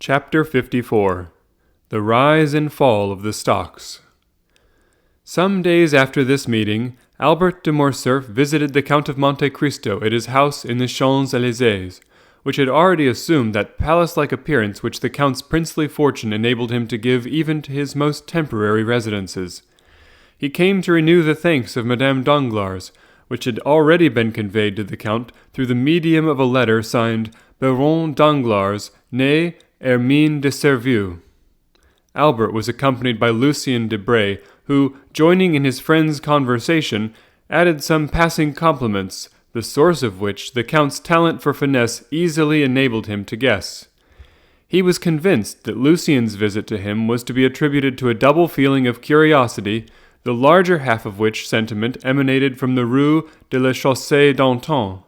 Chapter 54. The Rise and Fall of the Stocks. Some days after this meeting, Albert de Morcerf visited the Count of Monte Cristo at his house in the Champs-Élysées, which had already assumed that palace-like appearance which the Count's princely fortune enabled him to give even to his most temporary residences. He came to renew the thanks of Madame Danglars, which had already been conveyed to the Count through the medium of a letter signed Baron Danglars, née Hermine de Servieux. Albert was accompanied by Lucien Debray, who, joining in his friend's conversation, added some passing compliments, the source of which the Count's talent for finesse easily enabled him to guess. He was convinced that Lucien's visit to him was to be attributed to a double feeling of curiosity, the larger half of which sentiment emanated from the Rue de la Chaussée d'Antin.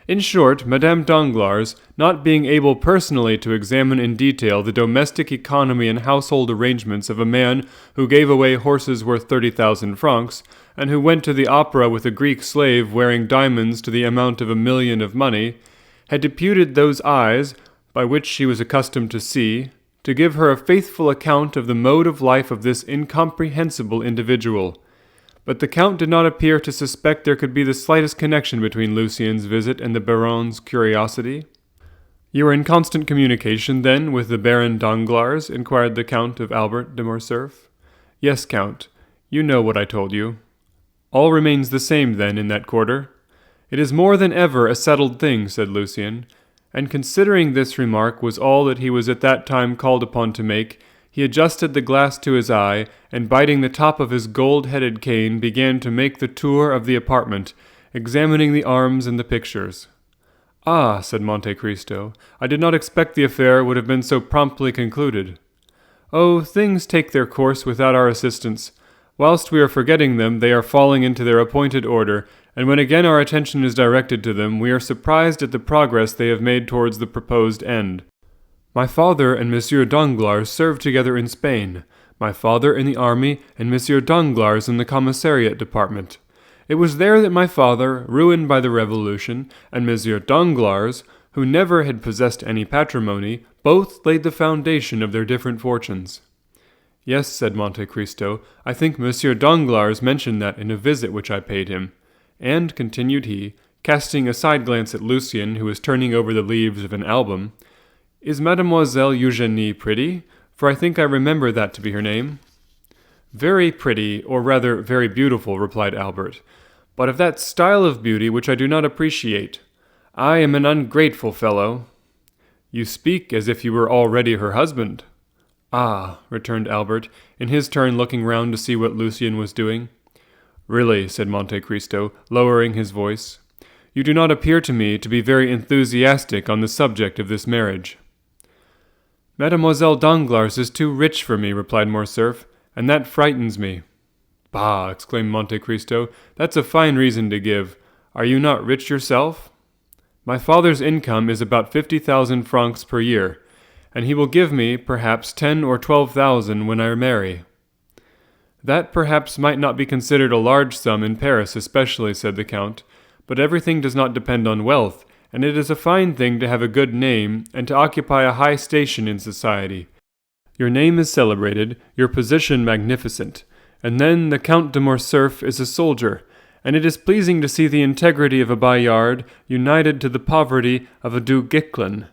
In short, Madame Danglars, not being able personally to examine in detail the domestic economy and household arrangements of a man who gave away horses worth 30,000 francs, and who went to the opera with a Greek slave wearing diamonds to the amount of 1,000,000 of money, had deputed those eyes, by which she was accustomed to see, to give her a faithful account of the mode of life of this incomprehensible individual. But the Count did not appear to suspect there could be the slightest connection between Lucien's visit and the Baron's curiosity. "You are in constant communication, then, with the Baron Danglars?" inquired the Count of Albert de Morcerf. "Yes, Count. You know what I told you." "All remains the same, then, in that quarter?" "It is more than ever a settled thing," said Lucien, and considering this remark was all that he was at that time called upon to make, he adjusted the glass to his eye, and biting the top of his gold-headed cane, began to make the tour of the apartment, examining the arms and the pictures. "Ah," said Monte Cristo, "I did not expect the affair would have been so promptly concluded." "Oh, things take their course without our assistance. Whilst we are forgetting them, they are falling into their appointed order, and when again our attention is directed to them, we are surprised at the progress they have made towards the proposed end. My father and Monsieur Danglars served together in Spain, my father in the army and Monsieur Danglars in the commissariat department. It was there that my father, ruined by the Revolution, and Monsieur Danglars, who never had possessed any patrimony, both laid the foundation of their different fortunes." "Yes," said Monte Cristo, "I think Monsieur Danglars mentioned that in a visit which I paid him. And," continued he, casting a side-glance at Lucien, who was turning over the leaves of an album, "is Mademoiselle Eugénie pretty? For I think I remember that to be her name." "Very pretty, or rather very beautiful," replied Albert, "but of that style of beauty which I do not appreciate. I am an ungrateful fellow." "You speak as if you were already her husband." "Ah," returned Albert, in his turn looking round to see what Lucien was doing. "Really," said Monte Cristo, lowering his voice, "you do not appear to me to be very enthusiastic on the subject of this marriage." "Mademoiselle Danglars is too rich for me," replied Morcerf, "and that frightens me." "Bah!" exclaimed Monte Cristo, "that's a fine reason to give. Are you not rich yourself?" "My father's income is about 50,000 francs per year, and he will give me, perhaps, 10 or 12,000 when I marry." "That perhaps might not be considered a large sum in Paris especially," said the Count, "but everything does not depend on wealth, and it is a fine thing to have a good name and to occupy a high station in society. Your name is celebrated, your position magnificent, and then the Count de Morcerf is a soldier, and it is pleasing to see the integrity of a Bayard united to the poverty of a Du Guesclin.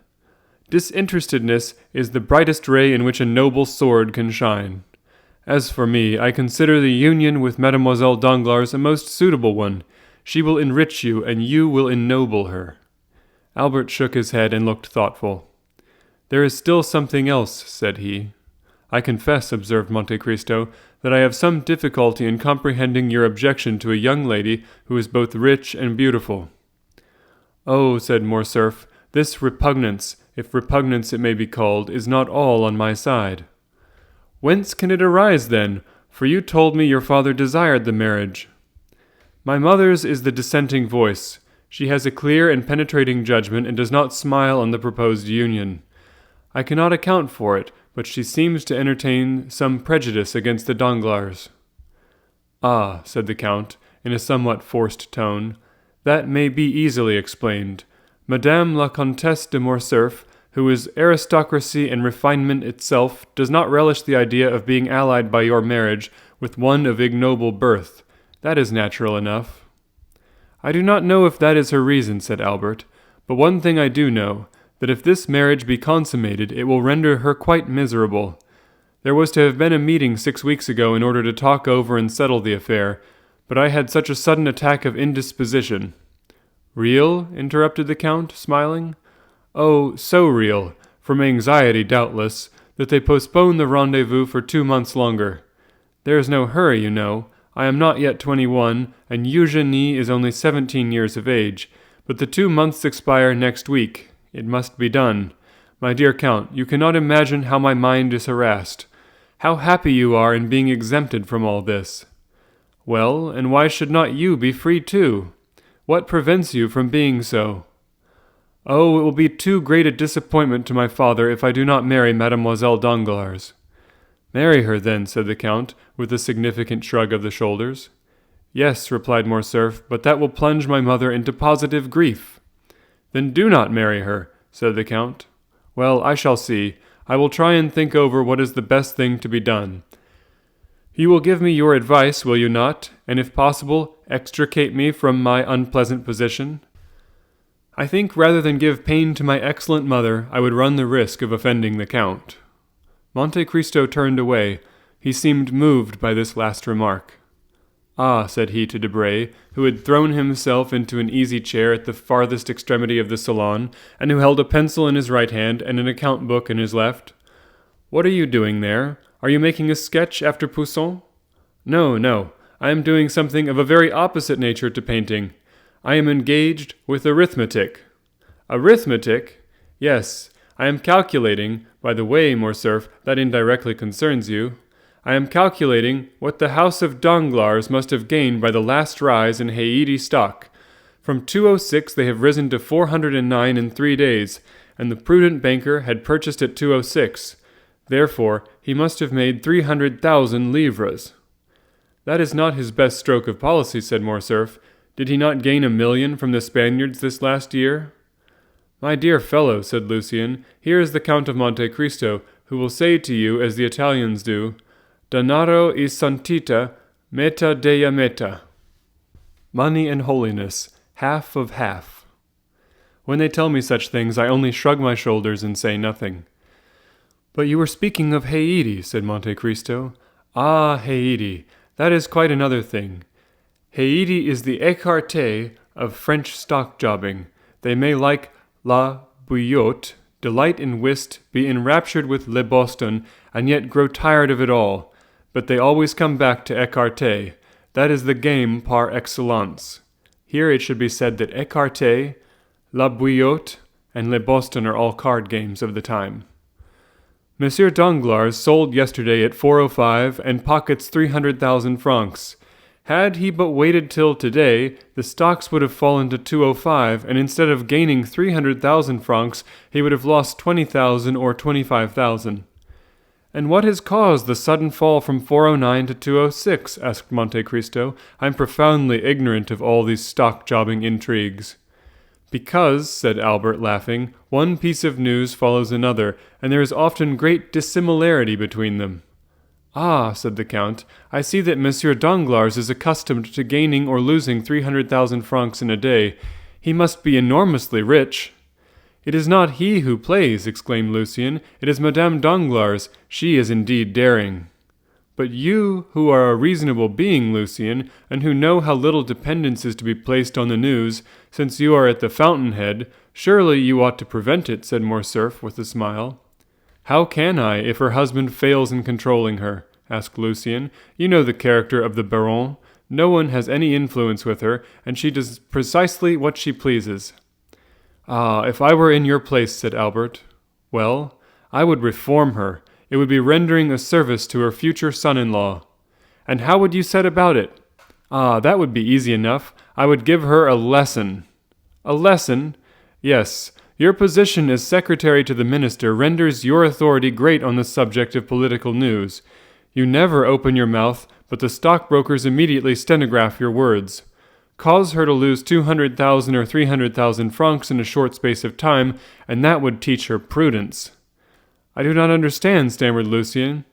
Disinterestedness is the brightest ray in which a noble sword can shine. As for me, I consider the union with Mademoiselle Danglars a most suitable one. She will enrich you, and you will ennoble her." Albert shook his head and looked thoughtful. "There is still something else," said he. "I confess," observed Monte Cristo, "that I have some difficulty in comprehending your objection to a young lady who is both rich and beautiful." "Oh," said Morcerf, "this repugnance, if repugnance it may be called, is not all on my side." "Whence can it arise, then? For you told me your father desired the marriage." "My mother's is the dissenting voice. She has a clear and penetrating judgment and does not smile on the proposed union. I cannot account for it, but she seems to entertain some prejudice against the Danglars." "Ah," said the Count, in a somewhat forced tone, "that may be easily explained. Madame la Comtesse de Morcerf who is aristocracy and refinement itself, does not relish the idea of being allied by your marriage with one of ignoble birth. That is natural enough." "I do not know if that is her reason," said Albert, "but one thing I do know, that if this marriage be consummated, it will render her quite miserable. There was to have been a meeting 6 weeks ago in order to talk over and settle the affair, but I had such a sudden attack of indisposition." "Real?" interrupted the Count, smiling. "Oh, so real, from anxiety doubtless, that they postponed the rendezvous for 2 months longer. There is no hurry, you know. I am not yet 21, and Eugenie is only 17 years of age, but the 2 months expire next week. It must be done. My dear Count, you cannot imagine how my mind is harassed. How happy you are in being exempted from all this." "Well, and why should not you be free too? What prevents you from being so?" "Oh, it will be too great a disappointment to my father if I do not marry Mademoiselle Danglars." "Marry her, then," said the Count, with a significant shrug of the shoulders. "Yes," replied Morcerf, "but that will plunge my mother into positive grief." "Then do not marry her," said the Count. "Well, I shall see. I will try and think over what is the best thing to be done. You will give me your advice, will you not, and if possible, extricate me from my unpleasant position? I think rather than give pain to my excellent mother, I would run the risk of offending the Count." Monte Cristo turned away. He seemed moved by this last remark. "Ah," said he to Debray, who had thrown himself into an easy chair at the farthest extremity of the salon, and who held a pencil in his right hand and an account-book in his left. "What are you doing there? Are you making a sketch after Poussin?" No, I am doing something of a very opposite nature to painting. I am engaged with arithmetic." "Arithmetic?" "Yes, I am calculating, by the way, Morcerf, that indirectly concerns you. I am calculating what the house of Danglars must have gained by the last rise in Haiti stock. From 206 they have risen to 409 in 3 days, and the prudent banker had purchased at 206. Therefore, he must have made 300,000 livres." "That is not his best stroke of policy," said Morcerf. "Did he not gain 1,000,000 from the Spaniards this last year?" "My dear fellow," said Lucien, "here is the Count of Monte Cristo, who will say to you, as the Italians do, Denaro e santità, metà della metà. Money and holiness, half of half." When they tell me such things, I only shrug my shoulders and say nothing. "But you were speaking of Haiti," said Monte Cristo. "Ah, Haiti, that is quite another thing. Haiti is the écarté of French stock jobbing. They may like la bouillotte, delight in whist, be enraptured with Le Boston, and yet grow tired of it all. But they always come back to écarté. That is the game par excellence. Here it should be said that écarté, la bouillotte, and Le Boston are all card games of the time. Monsieur Danglars sold yesterday at 405 and pockets 300,000 francs. Had he but waited till today, the stocks would have fallen to 205, and instead of gaining 300,000 francs, he would have lost 20,000 or 25,000. "And what has caused the sudden fall from 409 to 206? Asked Monte Cristo. "I'm profoundly ignorant of all these stock-jobbing intrigues." "Because," said Albert, laughing, "one piece of news follows another, and there is often great dissimilarity between them." "Ah," said the Count, "I see that Monsieur Danglars is accustomed to gaining or losing 300,000 francs in a day. He must be enormously rich." "It is not he who plays," exclaimed Lucien. "It is Madame Danglars. She is indeed daring." "But you, who are a reasonable being, Lucien, and who know how little dependence is to be placed on the news, since you are at the fountainhead, surely you ought to prevent it," said Morcerf with a smile. "How can I, if her husband fails in controlling her?" asked Lucien. "You know the character of the Baron. No one has any influence with her, and she does precisely what she pleases." "Ah, if I were in your place," said Albert. "Well, I would reform her. It would be rendering a service to her future son-in-law." "And how would you set about it?" "Ah, that would be easy enough. I would give her a lesson." "A lesson?" "Yes. Your position as secretary to the minister renders your authority great on the subject of political news. You never open your mouth, but the stockbrokers immediately stenograph your words. Cause her to lose 200,000 or 300,000 francs in a short space of time, and that would teach her prudence." "I do not understand," stammered Lucien.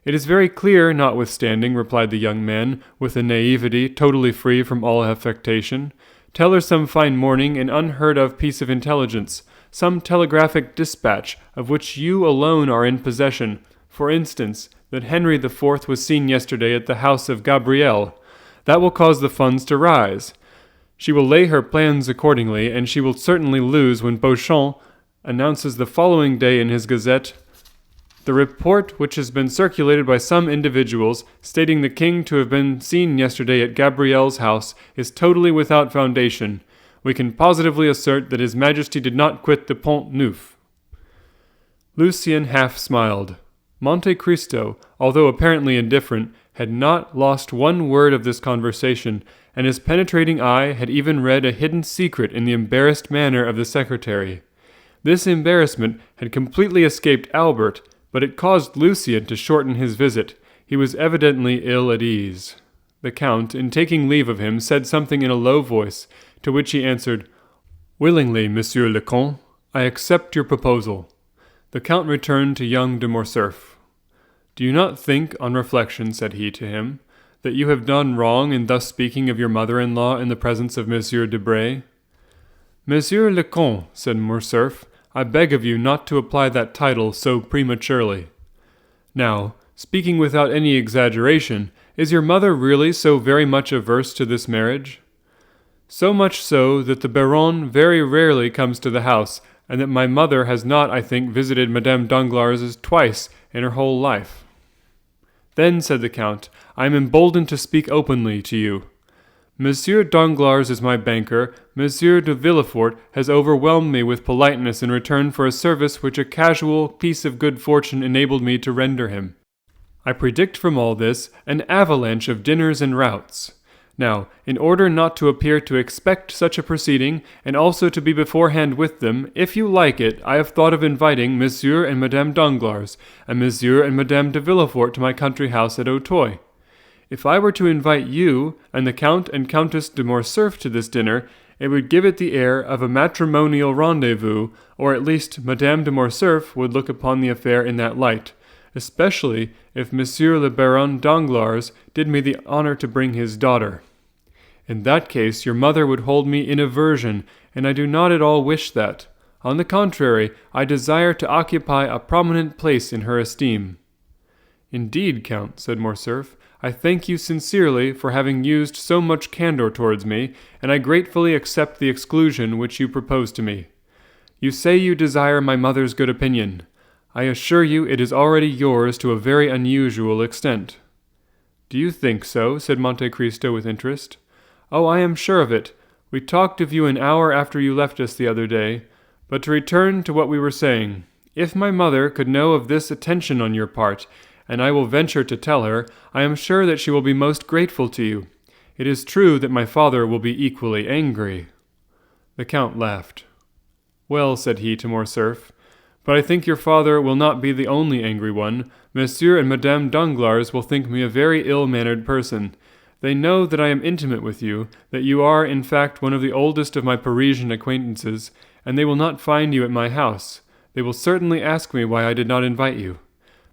"It is very clear, notwithstanding," replied the young man, with a naivety totally free from all affectation. "Tell her some fine morning an unheard-of piece of intelligence, some telegraphic dispatch of which you alone are in possession. For instance, that Henry IV was seen yesterday at the house of Gabriel. That will cause the funds to rise. She will lay her plans accordingly, and she will certainly lose when Beauchamp announces the following day in his Gazette, 'The report which has been circulated by some individuals, stating the king to have been seen yesterday at Gabriel's house, is totally without foundation. We can positively assert that His Majesty did not quit the Pont Neuf.'" Lucien half smiled. Monte Cristo, although apparently indifferent, had not lost one word of this conversation, and his penetrating eye had even read a hidden secret in the embarrassed manner of the secretary. This embarrassment had completely escaped Albert, but it caused Lucien to shorten his visit. He was evidently ill at ease. The Count, in taking leave of him, said something in a low voice, to which he answered, "Willingly, Monsieur le Comte. I accept your proposal." The Count returned to young de Morcerf. "Do you not think, on reflection," said he to him, "that you have done wrong in thus speaking of your mother-in-law in the presence of Monsieur Debray?" "Monsieur le Comte," said Morcerf, "I beg of you not to apply that title so prematurely. Now, speaking without any exaggeration, is your mother really so very much averse to this marriage?" "So much so that the Baron very rarely comes to the house, and that my mother has not, I think, visited Madame Danglars twice in her whole life." "Then," said the Count, "I am emboldened to speak openly to you. Monsieur Danglars is my banker. Monsieur de Villefort has overwhelmed me with politeness in return for a service which a casual piece of good fortune enabled me to render him. I predict from all this an avalanche of dinners and routs. Now, in order not to appear to expect such a proceeding, and also to be beforehand with them, if you like it, I have thought of inviting Monsieur and Madame Danglars, and Monsieur and Madame de Villefort to my country house at Auteuil. If I were to invite you and the Count and Countess de Morcerf to this dinner, it would give it the air of a matrimonial rendezvous, or at least Madame de Morcerf would look upon the affair in that light, especially if Monsieur le Baron Danglars did me the honor to bring his daughter. In that case your mother would hold me in aversion, and I do not at all wish that. On the contrary, I desire to occupy a prominent place in her esteem." "Indeed, Count," said Morcerf, "I thank you sincerely for having used so much candor towards me, and I gratefully accept the exclusion which you propose to me. You say you desire my mother's good opinion. I assure you it is already yours to a very unusual extent." "Do you think so?" said Monte Cristo with interest. "Oh, I am sure of it. We talked of you an hour after you left us the other day. But to return to what we were saying, if my mother could know of this attention on your part, and I will venture to tell her, I am sure that she will be most grateful to you. It is true that my father will be equally angry." The Count laughed. "Well," said he to Morcerf, "but I think your father will not be the only angry one. Monsieur and Madame Danglars will think me a very ill-mannered person. They know that I am intimate with you, that you are, in fact, one of the oldest of my Parisian acquaintances, and they will not find you at my house. They will certainly ask me why I did not invite you.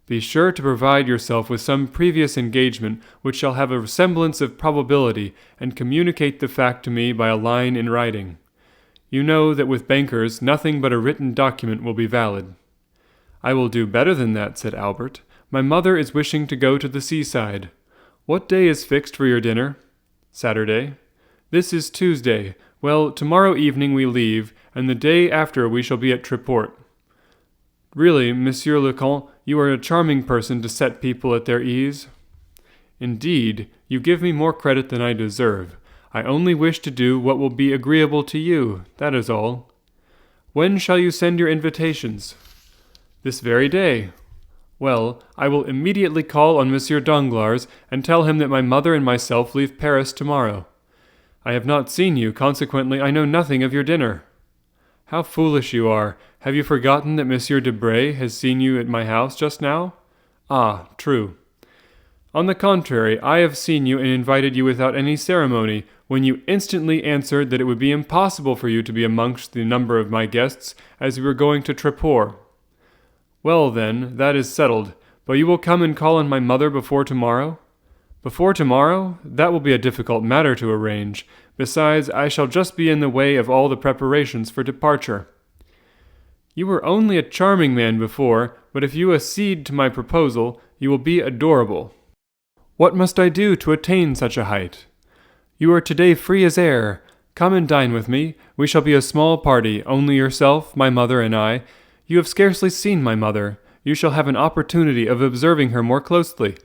Be sure to provide yourself with some previous engagement which shall have a semblance of probability, and communicate the fact to me by a line in writing. You know that with bankers nothing but a written document will be valid." "I will do better than that," said Albert. "My mother is wishing to go to the seaside. What day is fixed for your dinner?" "Saturday." "This is Tuesday. Well, tomorrow evening we leave, and the day after we shall be at Tréport. Really, Monsieur le Comte, you are a charming person to set people at their ease." "Indeed, you give me more credit than I deserve. I only wish to do what will be agreeable to you, that is all." "When shall you send your invitations?" "This very day." "Well, I will immediately call on Monsieur Danglars, and tell him that my mother and myself leave Paris tomorrow. I have not seen you, consequently I know nothing of your dinner." "How foolish you are! Have you forgotten that Monsieur Debray has seen you at my house just now?" "Ah, true." On the contrary, I have seen you and invited you without any ceremony, when you instantly answered that it would be impossible for you to be amongst the number of my guests, as we were going to Tréport. Well, then, that is settled, but you will come and call on my mother before tomorrow? Before tomorrow? That will be a difficult matter to arrange. Besides, I shall just be in the way of all the preparations for departure. You were only a charming man before, but if you accede to my proposal, you will be adorable. What must I do to attain such a height? You are today free as air. Come and dine with me. We shall be a small party, only yourself, my mother, and I. You have scarcely seen my mother. You shall have an opportunity of observing her more closely.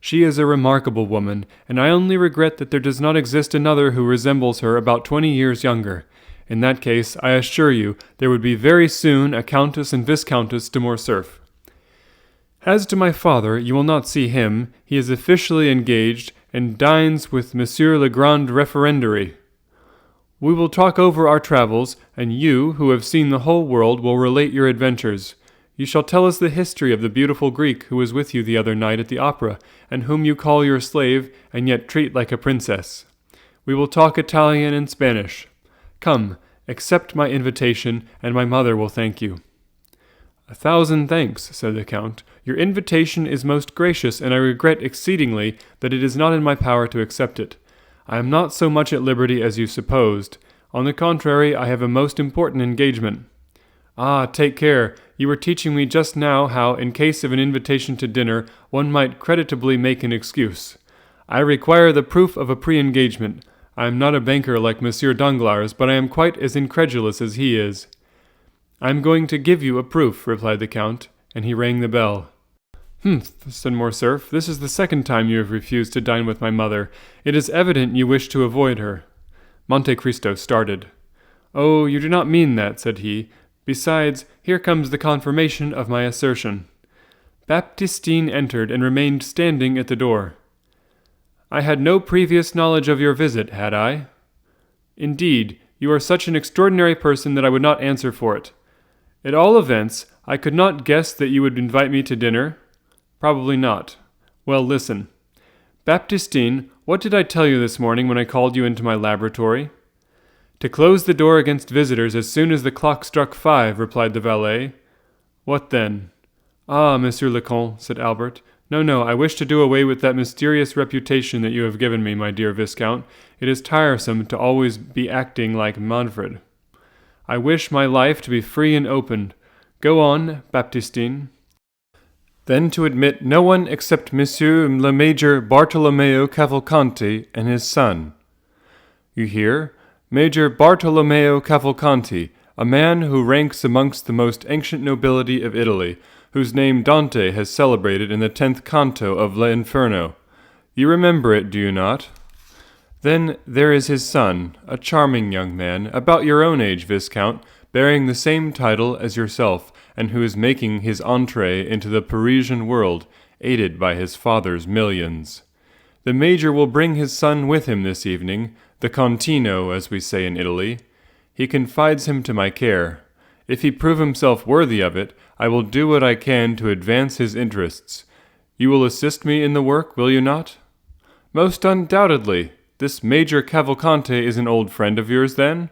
She is a remarkable woman, and I only regret that there does not exist another who resembles her about 20 years younger. In that case, I assure you, there would be very soon a Countess and Viscountess de Morcerf. As to my father, you will not see him. He is officially engaged, and dines with Monsieur le Grand Referendary. We will talk over our travels, and you, who have seen the whole world, will relate your adventures. You shall tell us the history of the beautiful Greek who was with you the other night at the opera, and whom you call your slave, and yet treat like a princess. We will talk Italian and Spanish. Come, accept my invitation, and my mother will thank you." "1,000 thanks," said the Count. "Your invitation is most gracious, and I regret exceedingly that it is not in my power to accept it. I am not so much at liberty as you supposed. On the contrary, I have a most important engagement." "Ah, take care. You were teaching me just now how, in case of an invitation to dinner, one might creditably make an excuse. I require the proof of a pre-engagement. I am not a banker like Monsieur Danglars, but I am quite as incredulous as he is." "I am going to give you a proof," replied the Count, and he rang the bell. "Humph," said Morcerf, "this is the second time you have refused to dine with my mother. It is evident you wish to avoid her." Monte Cristo started. "Oh, you do not mean that," said he. "Besides, here comes the confirmation of my assertion." Baptistine entered and remained standing at the door. "I had no previous knowledge of your visit, had I?" "Indeed, you are such an extraordinary person that I would not answer for it. At all events, I could not guess that you would invite me to dinner." "Probably not. Well, listen. Baptistine, what did I tell you this morning when I called you into my laboratory?" "To close the door against visitors as soon as the clock struck 5, replied the valet. "What then?" "Ah, Monsieur le Comte," said Albert. No, I wish to do away with that mysterious reputation that you have given me, my dear Viscount. It is tiresome to always be acting like Manfred. I wish my life to be free and open. Go on, Baptistine." "Then to admit no one except Monsieur le Major Bartolomeo Cavalcanti and his son." "You hear? Major Bartolomeo Cavalcanti, a man who ranks amongst the most ancient nobility of Italy, whose name Dante has celebrated in the 10th canto of L'Inferno. You remember it, do you not? Then there is his son, a charming young man, about your own age, Viscount, bearing the same title as yourself, and who is making his entrée into the Parisian world, aided by his father's millions. The Major will bring his son with him this evening, the contino, as we say in Italy. He confides him to my care. If he prove himself worthy of it, I will do what I can to advance his interests. You will assist me in the work, will you not?" "Most undoubtedly. This Major Cavalcanti is an old friend of yours, then?"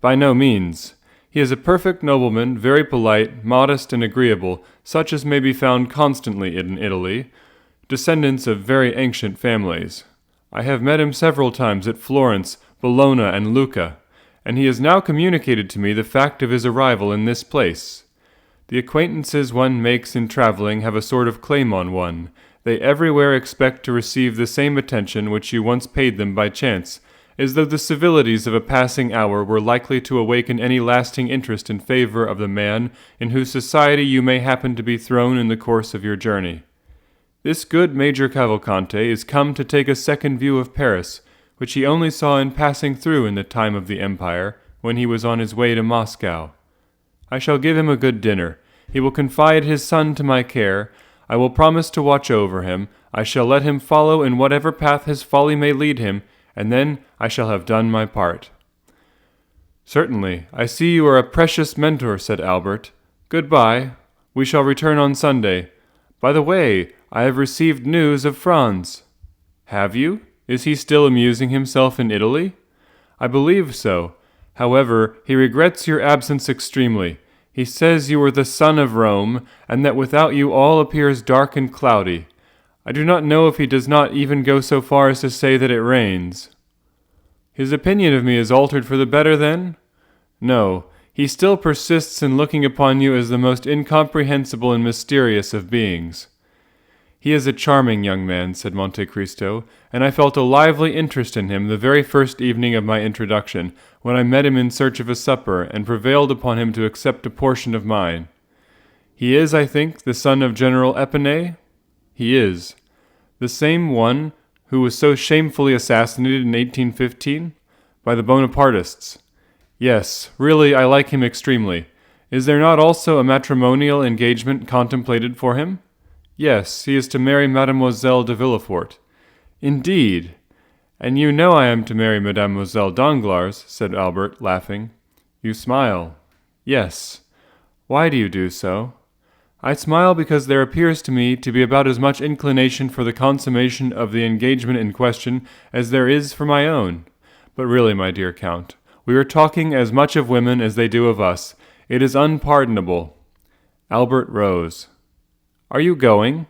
"By no means. He is a perfect nobleman, very polite, modest, and agreeable, such as may be found constantly in Italy, descendants of very ancient families. I have met him several times at Florence, Bologna, and Lucca, and he has now communicated to me the fact of his arrival in this place. The acquaintances one makes in travelling have a sort of claim on one. They everywhere expect to receive the same attention which you once paid them by chance, as though the civilities of a passing hour were likely to awaken any lasting interest in favour of the man in whose society you may happen to be thrown in the course of your journey. This good Major Cavalcanti is come to take a second view of Paris, which he only saw in passing through in the time of the Empire, when he was on his way to Moscow. I shall give him a good dinner. He will confide his son to my care. I will promise to watch over him. I shall let him follow in whatever path his folly may lead him, and then I shall have done my part." "Certainly. I see you are a precious mentor," said Albert. "Good-bye. We shall return on Sunday. By the way, I have received news of Franz." "Have you? Is he still amusing himself in Italy?" "I believe so. However, he regrets your absence extremely. He says you are the son of Rome, and that without you all appears dark and cloudy. I do not know if he does not even go so far as to say that it rains." "His opinion of me is altered for the better, then?" "No. He still persists in looking upon you as the most incomprehensible and mysterious of beings." "He is a charming young man," said Monte Cristo, "and I felt a lively interest in him the very first evening of my introduction, when I met him in search of a supper, and prevailed upon him to accept a portion of mine. He is, I think, the son of General Epinay?" "He is." "The same one who was so shamefully assassinated in 1815? By the Bonapartists?" "Yes, really I like him extremely. Is there not also a matrimonial engagement contemplated for him?" "Yes, he is to marry Mademoiselle de Villefort." "Indeed! And you know I am to marry Mademoiselle Danglars," said Albert, laughing. "You smile." "Yes. Why do you do so?" "I smile because there appears to me to be about as much inclination for the consummation of the engagement in question as there is for my own. But really, my dear Count, we are talking as much of women as they do of us. It is unpardonable." Albert rose. "Are you going?"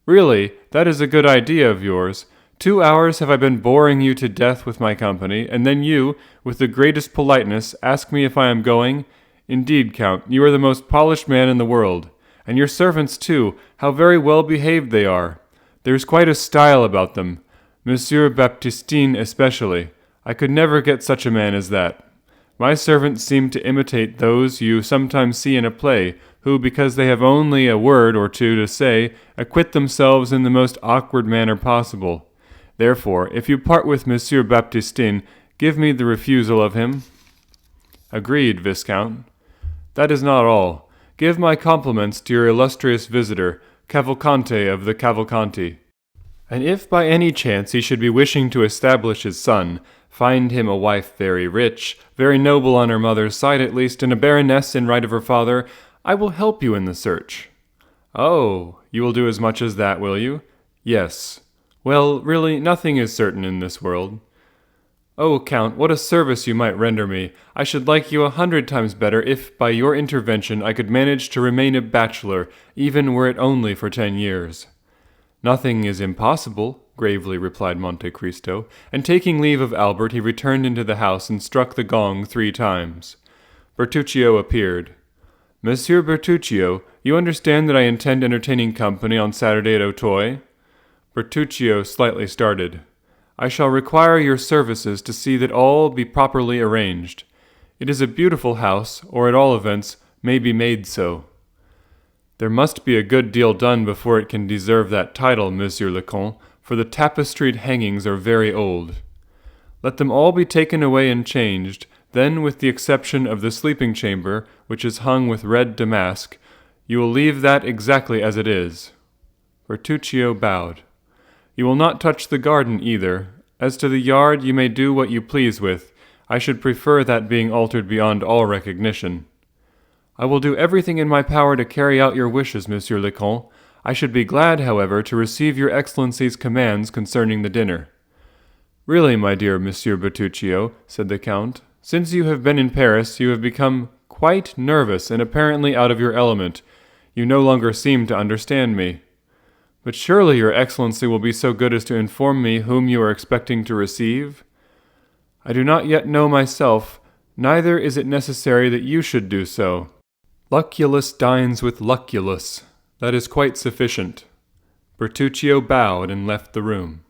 "Really, that is a good idea of yours. 2 hours have I been boring you to death with my company, and then you, with the greatest politeness, ask me if I am going? Indeed, Count, you are the most polished man in the world. And your servants, too, how very well behaved they are. There is quite a style about them. Monsieur Baptistin especially. I could never get such a man as that. My servants seem to imitate those you sometimes see in a play, who, because they have only a word or two to say, acquit themselves in the most awkward manner possible. Therefore, if you part with Monsieur Baptistin, give me the refusal of him." "Agreed, Viscount." "That is not all. Give my compliments to your illustrious visitor, Cavalcante of the Cavalcanti. And if by any chance he should be wishing to establish his son, find him a wife very rich, very noble on her mother's side at least, and a baroness in right of her father, I will help you in the search." "Oh, you will do as much as that, will you?" "Yes." "Well, really, nothing is certain in this world." "Oh, Count, what a service you might render me! I should like you 100 times better if, by your intervention, I could manage to remain a bachelor, even were it only for 10 years. "Nothing is impossible," gravely replied Monte Cristo, and taking leave of Albert, he returned into the house and struck the gong 3 times. Bertuccio appeared. "Monsieur Bertuccio, you understand that I intend entertaining company on Saturday at Auteuil?" Bertuccio slightly started. "I shall require your services to see that all be properly arranged. It is a beautiful house, or at all events, may be made so." "There must be a good deal done before it can deserve that title, Monsieur le Comte, for the tapestried hangings are very old." "Let them all be taken away and changed, then, with the exception of the sleeping chamber, which is hung with red damask, you will leave that exactly as it is." Bertuccio bowed. "You will not touch the garden either. As to the yard, you may do what you please with. I should prefer that being altered beyond all recognition." "I will do everything in my power to carry out your wishes, Monsieur le Comte. I should be glad, however, to receive your Excellency's commands concerning the dinner." "Really, my dear Monsieur Bertuccio," said the Count, "since you have been in Paris, you have become quite nervous and apparently out of your element. You no longer seem to understand me. But surely your Excellency will be so good as to inform me whom you are expecting to receive?" "I do not yet know myself, neither is it necessary that you should do so. Lucullus dines with Lucullus. That is quite sufficient." Bertuccio bowed and left the room.